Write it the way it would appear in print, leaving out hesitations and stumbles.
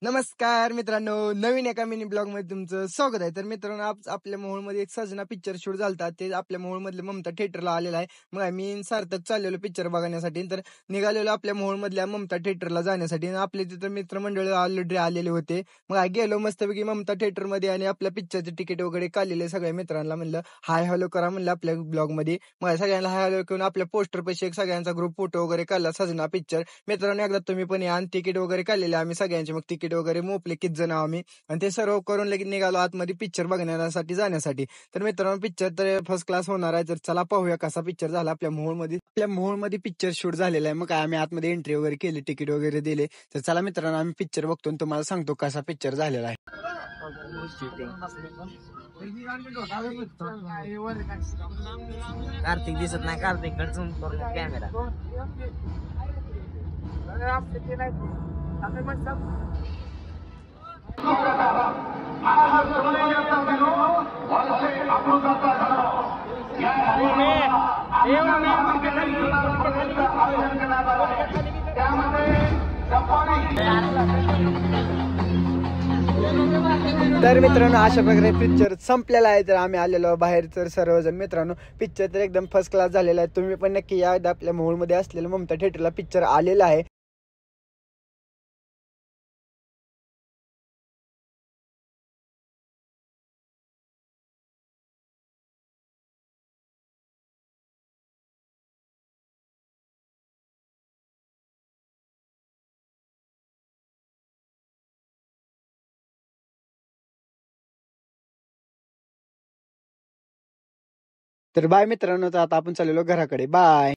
नमस्कार मित्रांनो, नवीन एका मिनी ब्लॉग मध्ये तुमचं स्वागत आहे. तर मित्रांनो, आज आपल्या मोहोळमध्ये एक सजना पिक्चर शूट झालता. ते आपल्या मोहोळमधल्या ममता थिएटरला आलेला आहे. मग आम्ही आणि सार्थक चाललेलो पिक्चर बघण्यासाठी. तर निघालेलो आपल्या मोहोळमधल्या ममता थिएटरला जाण्यासाठी. आणि आपले तिथं मित्रमंडळी ऑलरेडी आलेले होते. मग गेलो मस्तपैकी ममता थिएटरमध्ये आणि आपल्या पिक्चरचे तिकीट वगैरे काढलेले सगळ्या मित्रांना म्हणलं हाय हॅलो करा म्हणलं आपल्या ब्लॉगमध्ये. मग सगळ्यांना हाय हॅलो करून आपल्या पोस्टर पैसे एक सगळ्यांचा ग्रुप फोटो वगैरे काढला सजना पिक्चर. मित्रांनो, एकदा तुम्ही पण या. आणि तिकीट वगैरे काढलेले आम्ही सगळ्यांचे. मग तिकीट वगैरे मोपले किती जण आम्ही. आणि ते सर्व करून लगेच निघालो आतमध्ये पिक्चर बघण्यासाठी जाण्यासाठी. तर मित्रांनो, पिक्चर तर फर्स्ट क्लास होणार आहे. तर चला पाहूया कसा पिक्चर झाला आपल्या मोहोळमध्ये पिक्चर शूट झालेला आहे. मग काय आम्ही आतमध्ये एंट्री वगैरे केली, तिकीट वगैरे दिले. तर चला मित्रांनो, आम्ही पिक्चर बघतो आणि तुम्हाला सांगतो कसा पिक्चर झालेला आहे. कार्तिक दिसत नाही. कार्तिक कडून कॅमेरा तर मित्रांनो, अशा प्रकारे पिक्चर संपलेला आहे. तर आम्ही आलेलो बाहेर. तर सर्वजण मित्रांनो, पिक्चर तर एकदम फर्स्ट क्लास झालेला आहे. तुम्ही पण नक्की या. आपल्या मोहोळमध्ये असलेल्या ममता थिएटरला पिक्चर आलेला आहे. तर बाय मित्रांनो, तर आता आपण चाललेलो घराकडे. बाय.